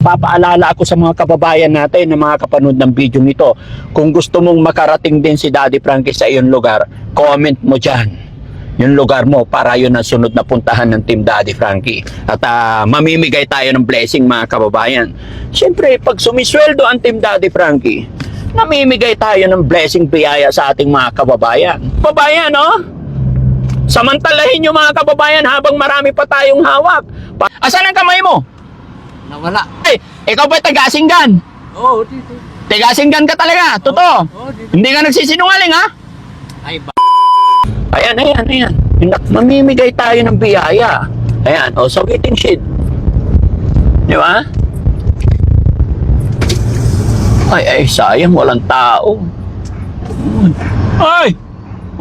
Papaalala ako sa mga kababayan natin na mga kapanood ng video nito. Kung gusto mong makarating din si Daddy Frankie sa iyong lugar, comment mo dyan yung lugar mo para yun ang sunod na puntahan ng Team Daddy Frankie. At mamimigay tayo ng blessing mga kababayan. Siyempre, pag sumisweldo ang Team Daddy Frankie, namimigay tayo ng blessing biyaya sa ating mga kababayan. Kababayan, no? Samantalahin nyo mga kababayan habang marami pa tayong hawak. Asan ang kamay mo? Nawala. Ay, ikaw ba taga-Asinggan? Oo, dito. Taga-Asinggan ka talaga, totoo. Oo, dito. Hindi ka nagsisinungaling, ha? Ay, ba? Ayan. Mamimigay tayo ng biyaya. Ayan, so getting shit. Di ba? Ay, sayang, walang tao. Ay,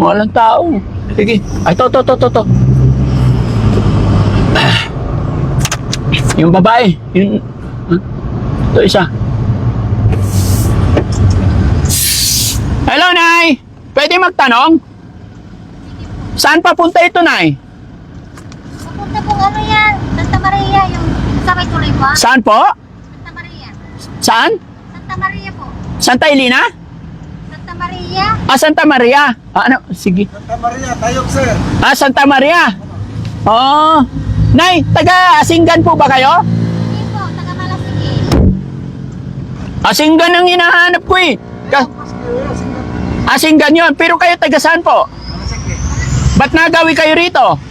walang tao. Sige. Ay, to. Yung babae, ito isa. Hello, Nay! Pwede magtanong? Saan papunta ito, Nay? Papunta pong ano yan, Santa Maria, yung sa may tuloy pa. Saan po? Santa Maria. Saan? Santa Maria po. Santa Elena? Santa Maria. Santa Maria. Ano? Sige. Santa Maria, tayog, sir. Santa Maria. Oh. Nay, taga-Asinggan po ba kayo? Hindi po, taga Malasigi. Asinggan ang hinahanap ko eh. Asinggan yun. Pero kayo taga saan po? Ba't nagawi kayo rito?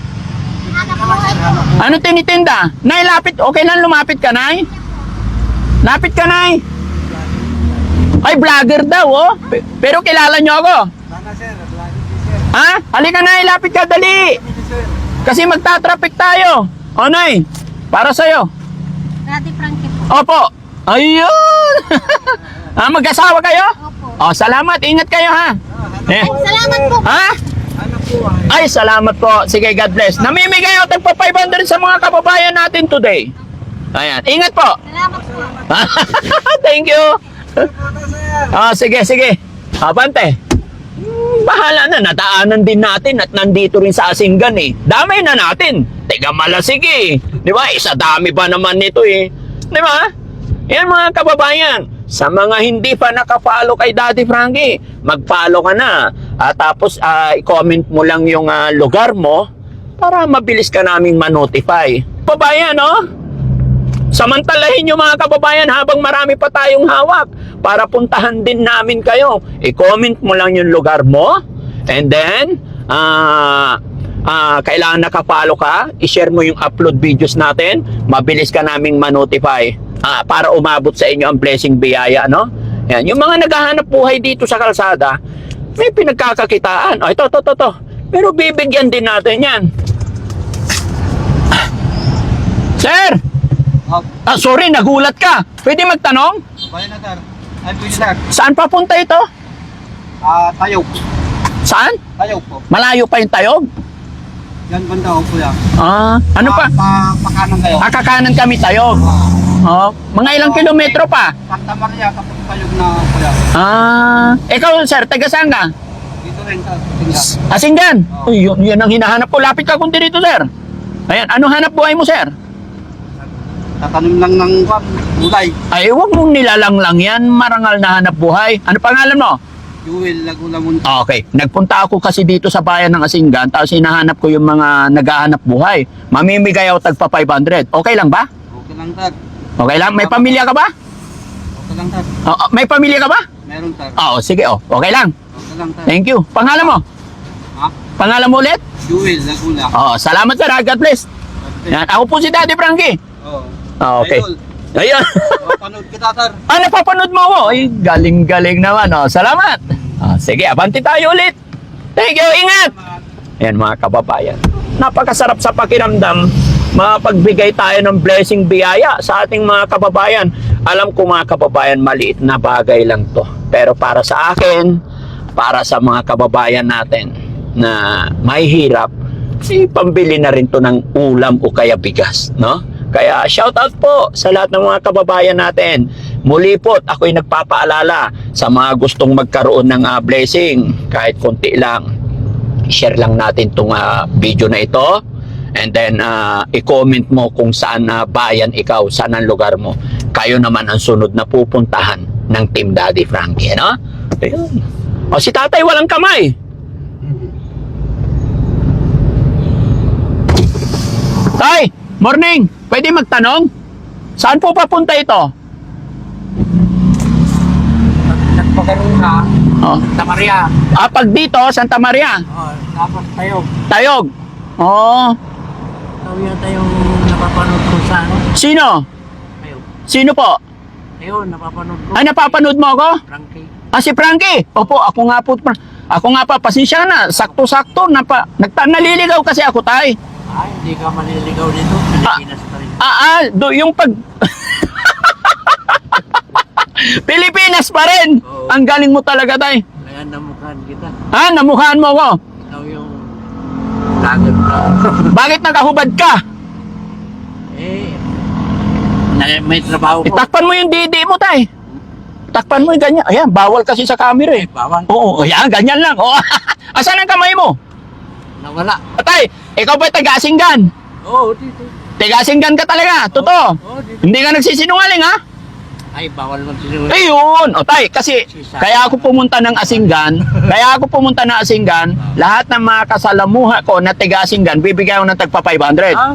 Hanap buhay po. Ano tinitinda? Nay, lapit. Okay lang lumapit ka, Nay? Lapit ka, Nay. Ay, vlogger daw, oh. Pero kilala nyo ako. Sana, sir. Sir. Ha? Halika, Nay. Lapit ka, dali. Kasi magta-traffic tayo. O, Nay. Para sa'yo. Daddy Frankie po. Opo. Ayun. Mag-asawa kayo? Opo. Salamat. Ingat kayo, ha? Eh. Ay, salamat po. Ha? Ano po, Ay, salamat po. Sige, God bless. Namimigay ako tagpa 500 sa mga kababayan natin today. Ayan. Ingat po. Salamat po. Thank you. sir? Sige. Abante. Bahala na. Nadaanan din natin at nandito rin sa Asinggan eh. Damay na natin. Teka malasig eh. Di ba? Isa dami ba naman nito eh. Di ba? Yan mga kababayan. Sa mga hindi pa nakapalo kay Daddy Frankie, mag-follow ka na. Tapos i-comment mo lang yung lugar mo para mabilis ka naming ma-notify. Kababayan, no? Samantalahin nyo mga kababayan habang marami pa tayong hawak para puntahan din namin kayo. I-comment mo lang yung lugar mo and then kailangan nakapalo ka, i-share mo yung upload videos natin, mabilis ka naming ma-notify para umabot sa inyo ang blessing biyaya, no? Yan. Yung mga naghahanap buhay dito sa kalsada, may pinagkakakitaan. Ito. Pero bibigyan din natin yan. Sir! Sorry, nagulat ka. Pwede magtanong? Bayan na, sir. Ay, pwede, sir. Saan papunta ito? Tayog. Saan? Tayog po. Malayo pa yung Tayog? Yan, banda ko po yan. Ano pa? Pakanan kayo. Kakanan kami Tayog. Mga ilang kilometro pa? Santa Maria, tapos tayog na po yan. Ikaw sir, taga saan ka? Dito rin, sir. Asinggan? Uy, yun ang hinahanap ko. Lapit ka kunti dito sir. Ayan, anong hanap buhay mo sir? Tatanim lang ng gulay. Ay, huwag mong nilalanglang yan. Marangal na hanap buhay. Ano pangalan mo? Jewel, Laguna Munti. Okay. Nagpunta ako kasi dito sa bayan ng Asinggan, tapos hinahanap ko yung mga naghahanap buhay. Mamimigay ako tagpa 500. Okay lang ba? Okay lang, sir. Okay lang? May pamilya ka ba? Okay lang, sir. May pamilya ka ba? Meron, sir. Sige. Okay lang. Okay lang, sir. Thank you. Pangalan mo? Ha? Pangalan mo ulit? Jewel, Laguna. Salamat sir. God bless. Yan. Ako po si Daddy Frankie. Oo. Okay. Idol, Ayun. mapanood kita, sir. Napapanood mo ako? Ay, galing-galing naman. Salamat. Sige, abanti tayo ulit. Thank you. Ingat. Ayan mga kababayan. Napakasarap sa pakiramdam mapagbigay tayo ng blessing biyaya sa ating mga kababayan. Alam ko mga kababayan, maliit na bagay lang to. Pero para sa akin, para sa mga kababayan natin na may hirap, pambili na rin to ng ulam o kaya bigas, no? Kaya shout out po sa lahat ng mga kababayan natin. Muli po, ako'y nagpapaalala sa mga gustong magkaroon ng blessing, kahit konti lang. I-share lang natin itong video na ito. And then, i-comment mo kung saan bayan ikaw, saan ang lugar mo. kayo naman ang sunod na pupuntahan ng Team Daddy Frankie, no? Ayun. O si tatay walang kamay. Tay, morning. Pwede magtanong? Saan po papunta ito? Nagpagaroon ka, Oh. Santa Maria. Pag dito, Santa Maria. Tapos tayo. Tayog. Oh. Ikaw yata yung napapanood ko sa ano. Sino? Tayo. Sino po? Ayun, napapanood ko. Ay, napapanood mo ako? Frankie. Si Frankie. Opo, ako nga po. Ako nga pa, pasensya na. Sakto-sakto. Naliligaw kasi ako, tay. Ay, hindi ka maniligaw dito. Pilipinas pa rin. Yung pag... Pilipinas pa rin. Oo. Ang galing mo talaga, tay. Kaya namukhaan kita. Namukhaan mo ko. Ikaw yung lagan mo. Bakit nakahubad ka? May trabaho ko. Itakpan mo yung didi mo, tay. Takpan mo yung ganyan. Ayan, bawal kasi sa camera eh. Bawal. Oo, ayan, ganyan lang. Oo. Asan ang kamay mo? Nawala. Tay, ikaw ba taga-Asinggan? Oo, dito. Taga-Asinggan ka talaga, totoo. Oo, dito. Hindi ka nagsisinungaling, ha? Ay, bawal magsinungaling. Ayun. O tay, kasi kaya ako pumunta ng Asinggan, lahat ng mga kasalamuha ko na taga-Asinggan, bibigyan ko ng tagpa 500. Ah,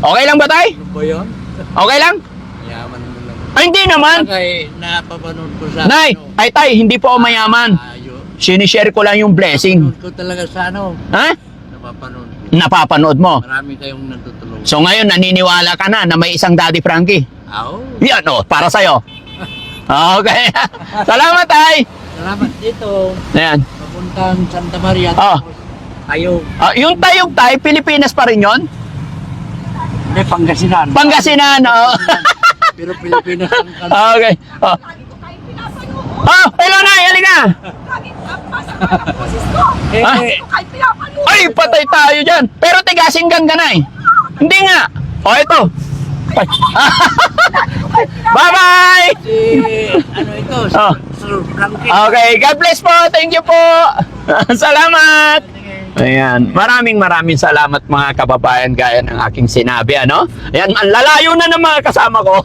Okay lang ba, tay? ano ba yun? Okay lang? Yaman mo lang. Ay, hindi naman. Bagay, napapanood ko sa Nay, ay tay, hindi po ako mayaman. Ayun. Sinishare ko lang yung blessing. Napapanood ko talaga sa ano. Ha? Napapanood ko. Napapanood mo. Marami kayong natutulong. So ngayon, naniniwala ka na may isang Daddy Frankie. Oo. Yan, para sa'yo. Okay. Salamat, tay. Salamat dito. Ayan. Papuntang Santa Maria. Ah. Tapos, ayaw. Yung tayog, tay, Pilipinas pa rin yon? Hindi, Pangasinan. Pangasinan, oo. Pero Pilipinas ang kan. Okay. Hello, Nay, halika. Ah? Ay, patay tayo dyan. Pero tigasinggan ka, Nay. Hindi nga. Ito. Ay. Bye-bye. Si, ano ito? Ah. Sir Frankie. Okay, God bless po. Thank you po. Salamat. Ayan, maraming salamat mga kababayan gaya ng aking sinabi, ano? Ayan, ang lalayo na ng mga kasama ko.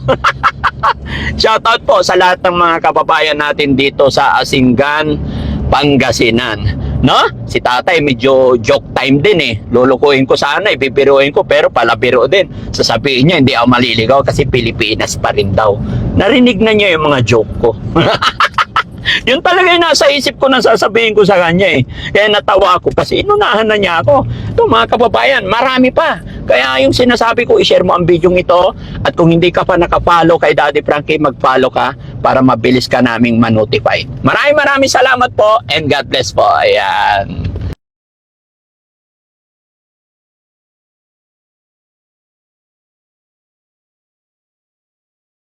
Shoutout po sa lahat ng mga kababayan natin dito sa Asinggan, Pangasinan. No? Si tatay medyo joke time din eh. Lulukuhin ko sana, ibibiruin ko, pero palabiro din. Sasabihin niya, hindi ako maliligaw kasi Pilipinas pa rin daw. Narinig na niya yung mga joke ko. Yun talaga yung nasa isip ko na sasabihin ko sa kanya eh. Kaya natawa ako kasi inunahan na niya ako. Ito mga kababayan, marami pa. Kaya yung sinasabi ko, i-share mo ang video ito. At kung hindi ka pa nakapollow kay Daddy Frankie, mag-follow ka para mabilis ka naming ma-notify. Maraming salamat po and God bless po. Ayan.